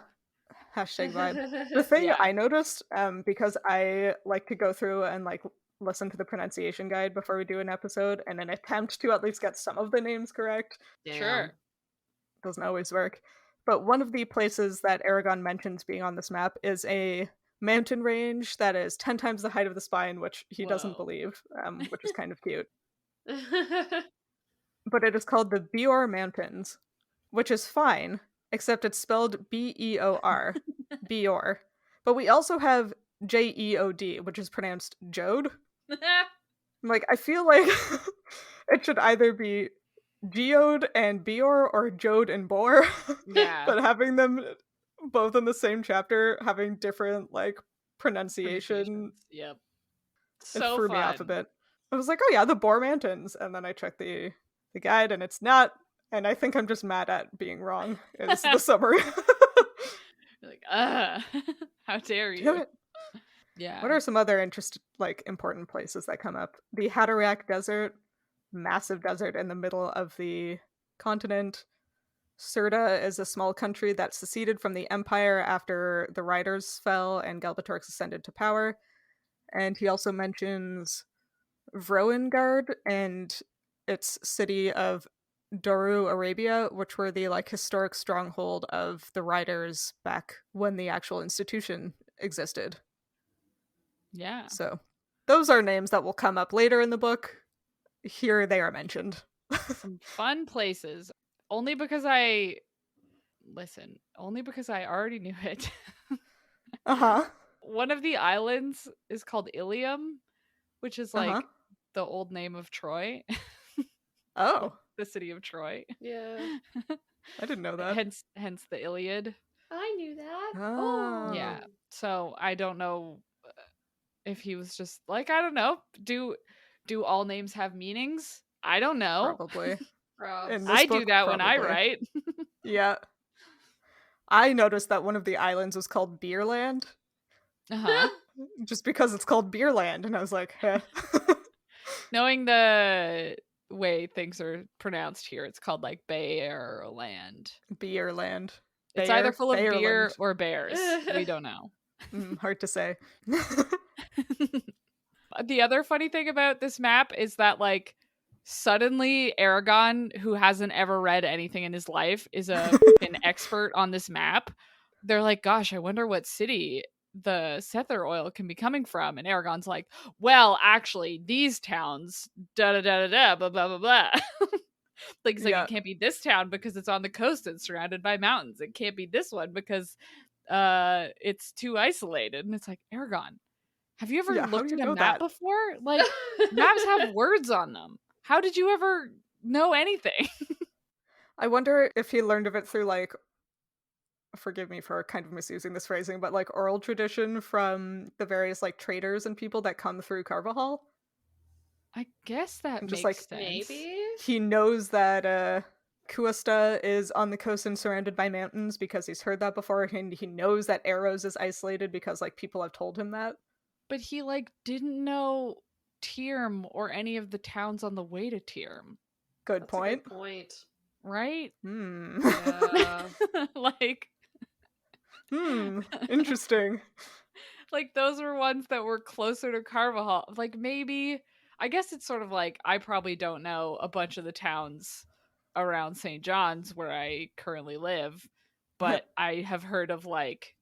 Hashtag vibe. The thing I noticed, because I like to go through and like listen to the pronunciation guide before we do an episode, and an attempt to at least get some of the names correct. Sure. Doesn't always work. But one of the places that Aragon mentions being on this map is a mountain range that is 10 times the height of the Spine, which he doesn't believe, which is kind of cute. But it is called the Beor Mountains, which is fine, except it's spelled B-E-O-R. Beor. But we also have J-E-O-D, which is pronounced Jode. Like, I feel like it should either be Geode and Beor, or Jode and Bor. Yeah. But having them both in the same chapter, having different, like, pronunciation, Pronunciations. Yep. it So threw me off a fun. bit. I was like, oh yeah, the Bor Mountains. And then I checked the guide, and it's not. And I think I'm just mad at being wrong, is the summary. You're like, how dare Damn you? it. Yeah. What are some other important places that come up? The Hatterack Desert, massive desert in the middle of the continent. Serta is a small country that seceded from the Empire after the Riders fell and Galbatorix ascended to power. And he also mentions Vroengard and its city of Doru, Arabia, which were the, like, historic stronghold of the Riders back when the actual institution existed. Yeah. So those are names that will come up later in the book. Here they are mentioned. Some fun places. Only because I already knew it. Uh-huh. One of the islands is called Ilium, which is like Uh-huh. the old name of Troy. Oh, The city of Troy. Yeah. I didn't know that. Hence the Iliad. I knew that. Oh. Yeah. So I don't know if he was just like, I don't know, do all names have meanings? I don't know. Probably. Props. In this I do book, that when I probably. write. Yeah. I noticed that one of the islands was called Beerland, Uh-huh. just because it's called Beerland, and I was like, heh. Knowing the way things are pronounced here, it's called like Bearland. Beerland. It's either full of beer Beerland. or bears. We don't know. Hard to say. The other funny thing about this map is that, like, suddenly Aragon, who hasn't ever read anything in his life, is an expert on this map. They're like, gosh, I wonder what city the Sether oil can be coming from. And Aragon's like, well, actually, these towns, da-da-da-da-da, blah, blah, blah, blah. Like, it's like, Yeah. it can't be this town because it's on the coast and surrounded by mountains. It can't be this one because it's too isolated. And it's like, Aragon, have you ever Yeah, how looked do at you a know map that? before? Like, maps have words on them. How did you ever know anything? I wonder if he learned of it through, like, forgive me for kind of misusing this phrasing, but, like, oral tradition from the various, like, traders and people that come through Carvajal. I guess that And makes just, like, sense. Maybe. He knows that Cuesta is on the coast and surrounded by mountains because he's heard that before, and he knows that Arrows is isolated because, like, people have told him that. But he, like, didn't know Tirm or any of the towns on the way to Tirm. Good That's point. a good point. Right? Yeah. Like, Interesting. like, those were ones that were closer to Carvajal. Like, maybe, I guess it's sort of like, I probably don't know a bunch of the towns around St. John's where I currently live, but I have heard of, like,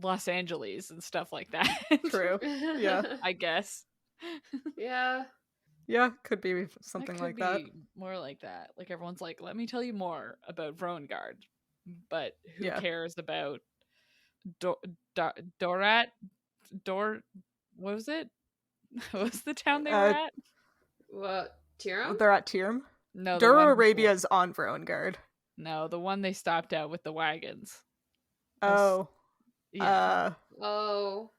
Los Angeles and stuff like that. True. Yeah. I guess. Yeah. Yeah, could be something like that. More like that. Like, everyone's like, let me tell you more about Vroengard. But who Yeah. cares about Dorat? What was it? What was the town they were at? What? Tirm? They're at Tirm. No, Dura Arabia is on Vroengard. No, the one they stopped at with the wagons. Oh. Yeah. Oh.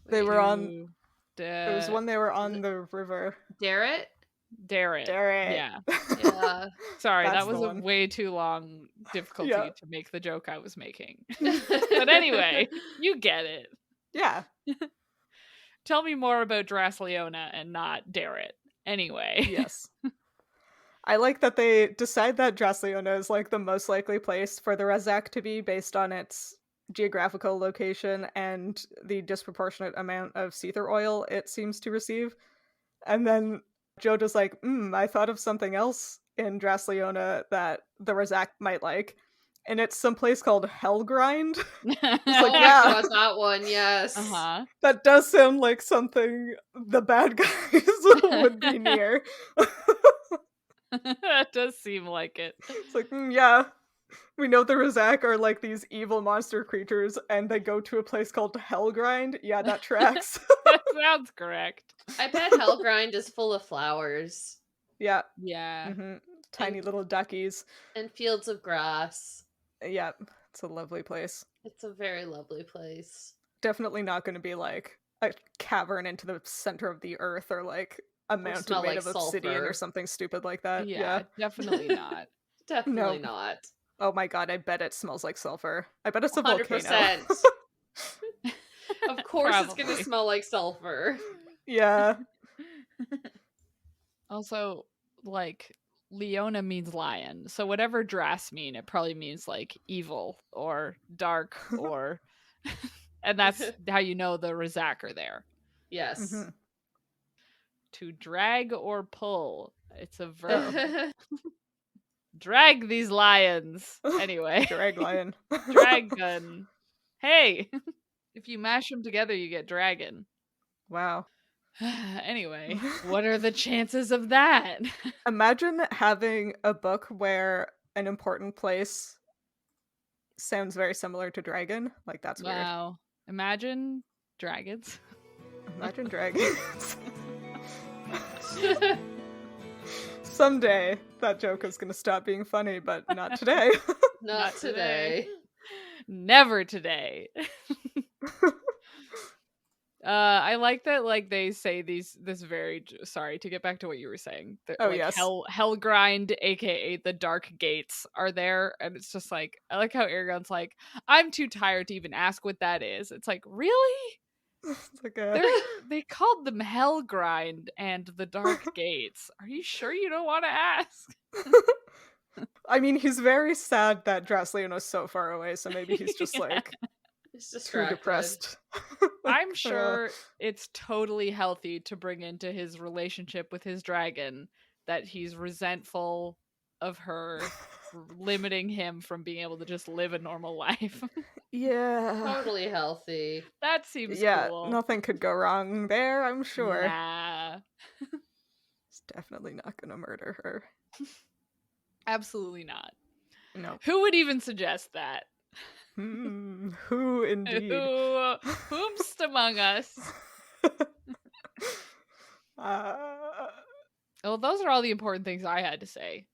They were on... It It was when they were on the river. Darrett? Darrett. Darrett. Yeah. Yeah. Sorry, That's that was the a one. way too long difficulty Yeah. to make the joke I was making. But anyway, you get it. Yeah. Tell me more about Drasleona and not Darrett. Anyway. Yes. I like that they decide that Drasleona is, like, the most likely place for the Razak to be based on its geographical location and the disproportionate amount of Seether oil it seems to receive. And then Joda's like, I thought of something else in Drasleona that the Razak might like. And it's some place called Hellgrind. Oh like, my yeah. god, that one, yes. Uh-huh. That does sound like something the bad guys would be near. That does seem like it. It's like, yeah. We know the Razak are, like, these evil monster creatures, and they go to a place called Hellgrind. Yeah, that tracks. That sounds correct. I bet Hellgrind is full of flowers. Yeah. Yeah. Tiny little duckies. And fields of grass. Yeah, it's a lovely place. It's a very lovely place. Definitely not going to be like a cavern into the center of the earth or like a mountain smell made like of obsidian sulfur. or something stupid like that. Yeah, definitely not. Definitely No. not. Oh my god, I bet it smells like sulfur. I bet it's a 100%. volcano. Of course it's Probably. gonna smell like sulfur. Yeah. Also, like, Leona means lion, so whatever Drass mean, it probably means like evil or dark or and that's how you know the Razak are there. Yes. Mhm. To drag or pull. It's a verb. Drag these lions. Anyway. Drag lion. Dragon. Hey! If you mash them together, you get dragon. Wow. Anyway, what are the chances of that? Imagine having a book where an important place sounds very similar to dragon. Like, that's weird. Wow. Imagine dragons. Imagine dragons. Someday that joke is going to stop being funny, but not today. Not today. Never today. I like that, like, they say this very, sorry, to get back to what you were saying. Oh, like, yes. Hellgrind, aka the Dark Gates, are there, and it's just like, I like how Eragon's like, I'm too tired to even ask what that is. It's like, really? It's like They called them Hellgrind and the Dark Gates. Are you sure you don't want to ask? I mean, he's very sad that Drasleon was so far away, so maybe he's just like It's too distracted. depressed. I'm sure it's totally healthy to bring into his relationship with his dragon that he's resentful of her limiting him from being able to just live a normal life. Yeah. Totally healthy. That seems Yeah, cool. nothing could go wrong there, I'm sure. Nah. He's definitely not gonna murder her. Absolutely not. No. Who would even suggest that? Who indeed? Whomst among us? Well, those are all the important things I had to say.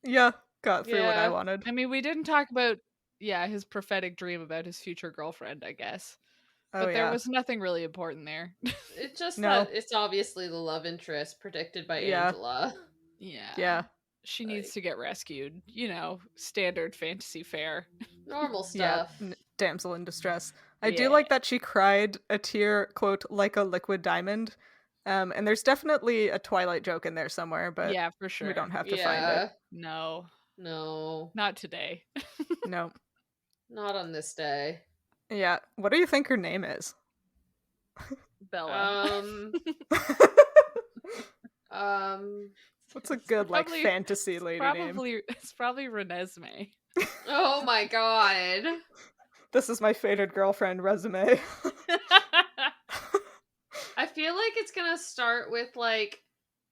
Yeah, got through what I Yeah. wanted. I mean, we didn't talk about, his prophetic dream about his future girlfriend, I guess. Oh, But there yeah. was nothing really important there. It's just No. that it's obviously the love interest predicted by Yeah. Angela. Yeah. She needs to get rescued. You know, standard fantasy fare. Normal Yeah, stuff. damsel in distress. I do Yeah. like that she cried a tear, quote, like a liquid diamond. And there's definitely a Twilight joke in there somewhere, but Yeah, for sure. we don't have to find Yeah. it. No, No. not today. No. Not on this day. Yeah. What do you think her name is? Bella. What's a good, like, Probably- fantasy lady name? It's probably Renesmee. Oh my god. This is my fated girlfriend resume. I feel like it's gonna start with like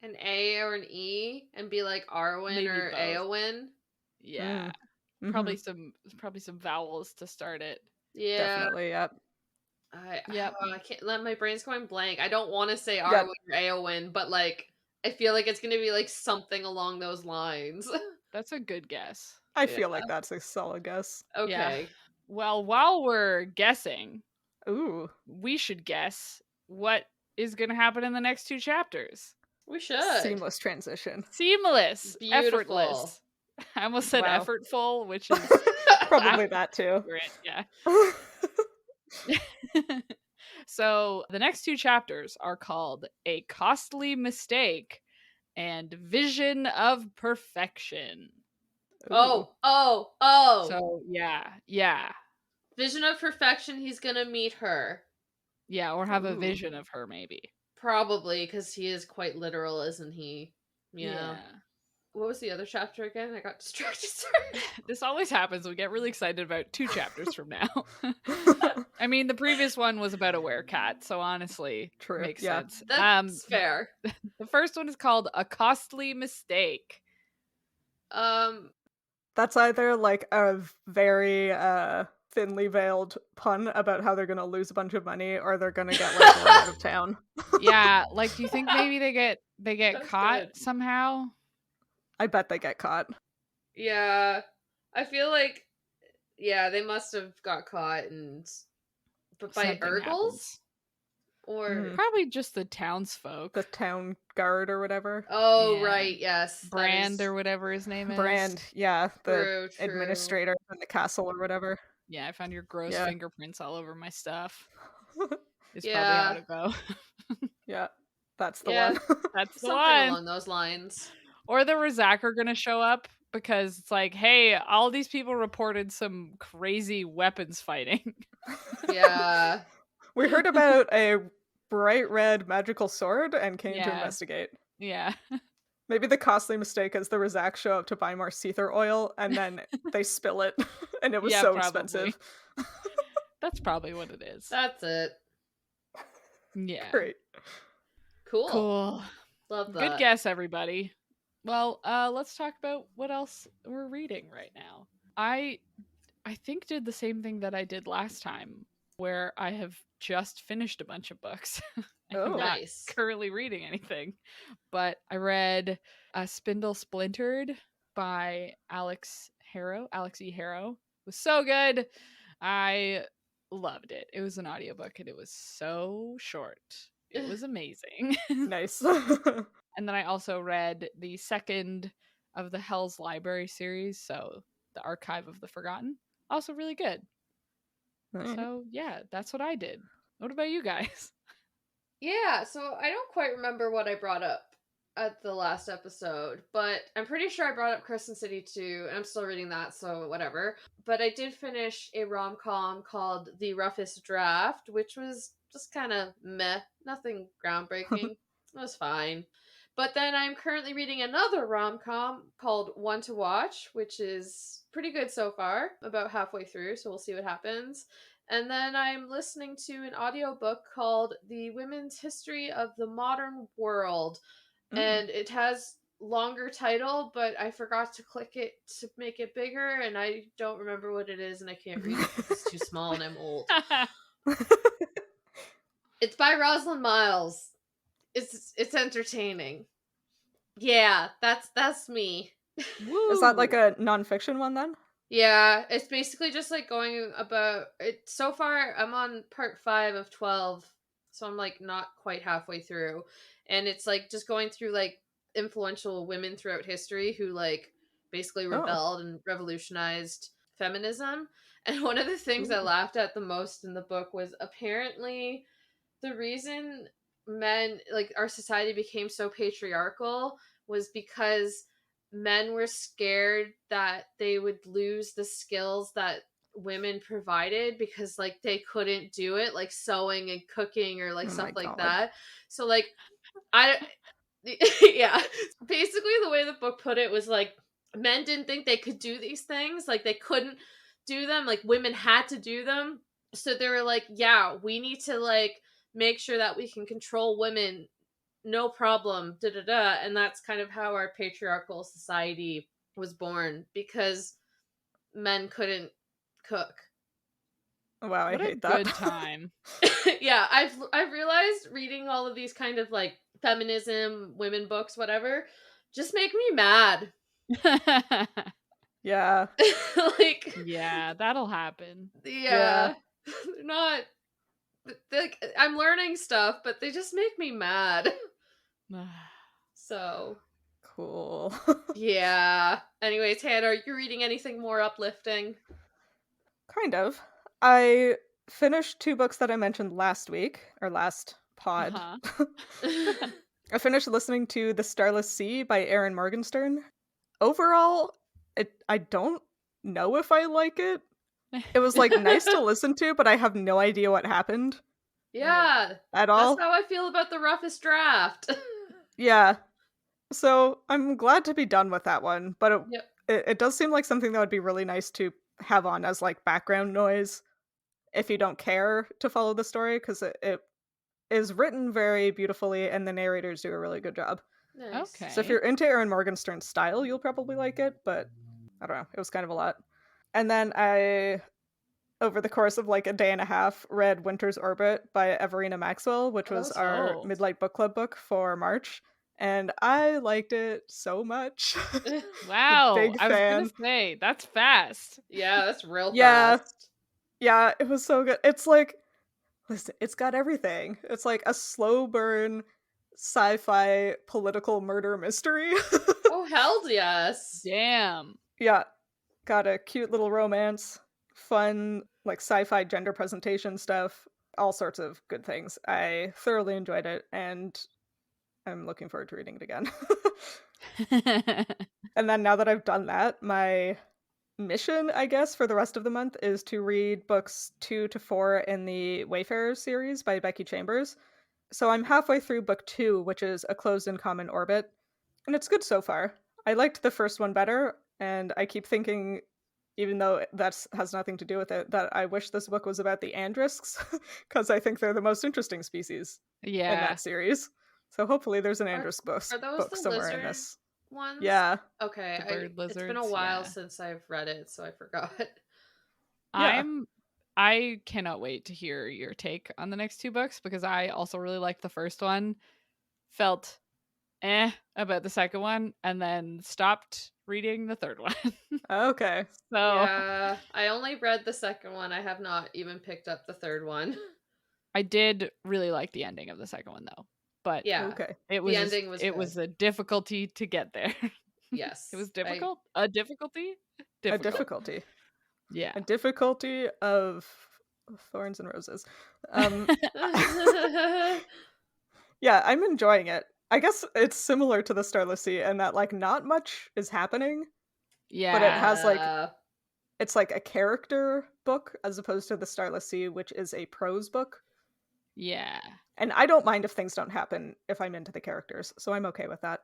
an A or an E and be like Arwen Maybe or both. Eowyn. Yeah, Mhm. probably some vowels to start it. Yeah. Definitely, yep. Yep. I can't let my brain's going blank. I don't want to say Arwen or Eowyn, but like I feel like it's gonna be like something along those lines. That's a good guess. I feel like that's a solid guess. Okay. Well, while we're guessing, Ooh. we should guess what is going to happen in the next 2 chapters. We should. Seamless transition. Seamless, Beautiful. effortless. I almost said Wow. effortful, which is Probably that too. accurate, yeah. So the next 2 chapters are called A Costly Mistake and Vision of Perfection. Oh. So yeah. Vision of perfection, he's gonna meet her. Yeah, or have a Ooh. vision of her maybe. Probably, because he is quite literal, isn't he? Yeah. What was the other chapter again? I got distracted. Sorry. This always happens. We get really excited about 2 chapters from now. I mean, the previous one was about a werecat, so honestly, True, makes yeah. sense. That's fair. The first one is called A Costly Mistake. That's either like a very thinly veiled pun about how they're gonna lose a bunch of money or they're gonna get like run out of town. Yeah, like, do you think maybe they get That's caught good. somehow? I bet they get caught. Yeah. I feel like, yeah, they must have got caught but by Something Urgles? happens. Or Mhm. Probably just the townsfolk. The town guard or whatever. oh, Yeah. right, yes. that Brand is or whatever his name is. Brand, yeah, the True, true. administrator in the castle or whatever. Yeah, I found your gross Yeah. fingerprints all over my stuff. Is probably Yeah. how to go. Yeah, that's the Yeah. one. That's the Something one. along those lines. Or the Razak are gonna show up because it's like, hey, all these people reported some crazy weapons fighting. Yeah. We heard about a bright red magical sword and came to Yeah. investigate. Yeah. Maybe the costly mistake is the Razak show up to buy more Seether oil and then they spill it and it was Yeah, so probably. expensive. That's probably what it is. That's it. Yeah. Great. Cool. Love that. Good guess, everybody. Well, let's talk about what else we're reading right now. I think did the same thing that I did last time, where I have just finished a bunch of books. I'm Oh. not Nice. currently reading anything, but I read Spindle Splintered by Alex E. Harrow. It was so good. I loved it. It was an audiobook and it was so short. It was amazing. Nice. And then I also read the second of the Hell's Library series, so the Archive of the Forgotten. Also really good. Right. So yeah, that's what I did. What about you guys? Yeah, so I don't quite remember what I brought up at the last episode, but I'm pretty sure I brought up Crescent City 2, and I'm still reading that, so whatever. But I did finish a rom-com called The Roughest Draft, which was just kind of meh, nothing groundbreaking. It was fine. But then I'm currently reading another rom-com called One to Watch, which is pretty good so far, about halfway through, so we'll see what happens. And then I'm listening to an audiobook called The Women's History of the Modern World. And it has longer title, but I forgot to click it to make it bigger, and I don't remember what it is, and I can't read it because it's too small and I'm old. It's by Rosalind Miles. It's entertaining. Yeah, that's me. Is that like a nonfiction one then? Yeah, it's basically just like going about it. So far, I'm on part 5 of 12, so I'm like not quite halfway through, and it's like just going through like influential women throughout history who like basically rebelled and revolutionized feminism. And one of the things I laughed at the most in the book was apparently the reason men, like our society became so patriarchal was because men were scared that they would lose the skills that women provided because like they couldn't do it, like sewing and cooking or like stuff like that. So like yeah, basically the way the book put it was like men didn't think they could do these things, like they couldn't do them, like women had to do them. So they were like, yeah, we need to like make sure that we can control women, no problem, da da da. And that's kind of how our patriarchal society was born, because men couldn't cook. Wow, I what hate a that. good time. Yeah, I've realized reading all of these kind of like feminism, women books, whatever, just make me mad. Yeah. Like, yeah, that'll happen. yeah. Not like I'm learning stuff, but they just make me mad. So Cool. yeah. Anyways, Hannah, are you reading anything more uplifting? Kind of. I finished 2 books that I mentioned last week, or last pod. I finished listening to The Starless Sea by Erin Morgenstern. Overall, I don't know if I like it. It was like nice to listen to, but I have no idea what happened. Yeah. At all. That's how I feel about The Roughest Draft. Yeah. So I'm glad to be done with that one, but it does seem like something that would be really nice to have on as like background noise if you don't care to follow the story, because it is written very beautifully and the narrators do a really good job. Nice. Okay. So if you're into Erin Morgenstern's style, you'll probably like it, but I don't know, it was kind of a lot. And then I, over the course of like a day and a half, read Winter's Orbit by Everina Maxwell, which was our Midlight Book Club book for March. and I liked it so much. Wow. Big I was fan. gonna say, that's fast. Yeah, that's real Yeah. fast. Yeah, it was so good. It's like, listen, it's got everything. It's like a slow burn sci-fi political murder mystery. Oh, hell yes. Damn. Yeah, got a cute little romance, fun, like sci-fi gender presentation stuff, all sorts of good things. I thoroughly enjoyed it, and I'm looking forward to reading it again. And then now that I've done that, my mission, I guess, for the rest of the month is to read books 2 to 4 in the Wayfarer series by Becky Chambers. So I'm halfway through book 2, which is A Closed and Common Orbit, and it's good so far. I liked the first one better, and I keep thinking, even though that has nothing to do with it, that I wish this book was about the Andrisks, because I think they're the most interesting species in Yeah. that series. So hopefully there's an Are- Andrisk book Are those the somewhere in lizard this. ones? Yeah. Okay. The bird It's been a lizards, while yeah. since I've read it, so I forgot. Yeah. I cannot wait to hear your take on the next 2 books, because I also really liked the first one. Felt about the second one, and then stopped reading the third one. Okay. So Yeah, I only read the second one. I have not even picked up the third one. I did really like the ending of the second one, though. But Yeah, Okay. it was ending was it was good. a difficulty to get there. Yes. It was difficult. A difficulty. A difficulty. Yeah. A difficulty of thorns and roses. Yeah, I'm enjoying it. I guess it's similar to the Starless Sea in that, like, not much is happening, Yeah. but it has, like, Yeah. it's like a character book as opposed to the Starless Sea, which is a prose book. Yeah. And I don't mind if things don't happen if I'm into the characters, so I'm okay with that.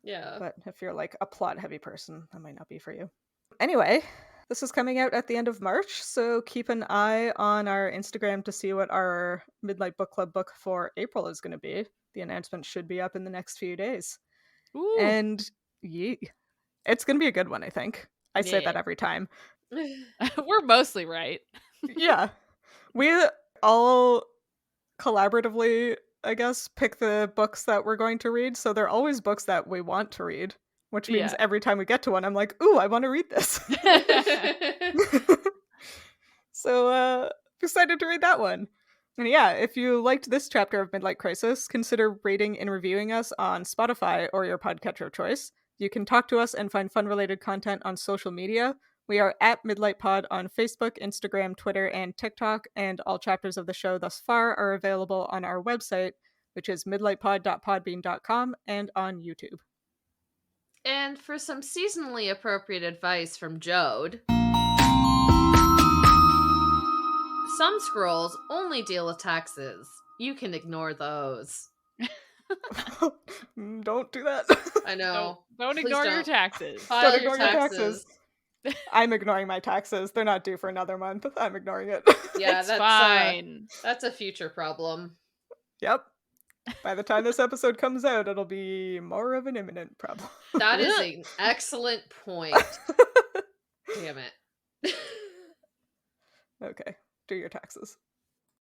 Yeah. But if you're like a plot heavy person, that might not be for you. Anyway, this is coming out at the end of March, so keep an eye on our Instagram to see what our Midlight Book Club book for April is going to be. The announcement should be up in the next few days. Ooh. And it's going to be a good one, I think. I say that Yeah. every time. We're mostly right. Yeah. We all collaboratively, I guess, pick the books that we're going to read, so they're always books that we want to read, which means Yeah. every time we get to one, I'm like, ooh, I want to read this. So, excited to read that one. And yeah, if you liked this chapter of Midlight Crisis, consider rating and reviewing us on Spotify or your podcatcher of choice. You can talk to us and find fun-related content on social media. We are at Midlight Pod on Facebook, Instagram, Twitter, and TikTok, and all chapters of the show thus far are available on our website, which is midlightpod.podbean.com, and on YouTube. And for some seasonally appropriate advice from Jode, some scrolls only deal with taxes. You can ignore those. Don't do that. I know. Don't Please ignore your don't. taxes. File Don't your ignore your taxes. I'm ignoring my taxes. They're not due for another month. I'm ignoring it. Yeah, It's that's fine. That's a future problem. Yep. By the time this episode comes out, it'll be more of an imminent problem. That is an excellent point. Damn it. Okay, do your taxes.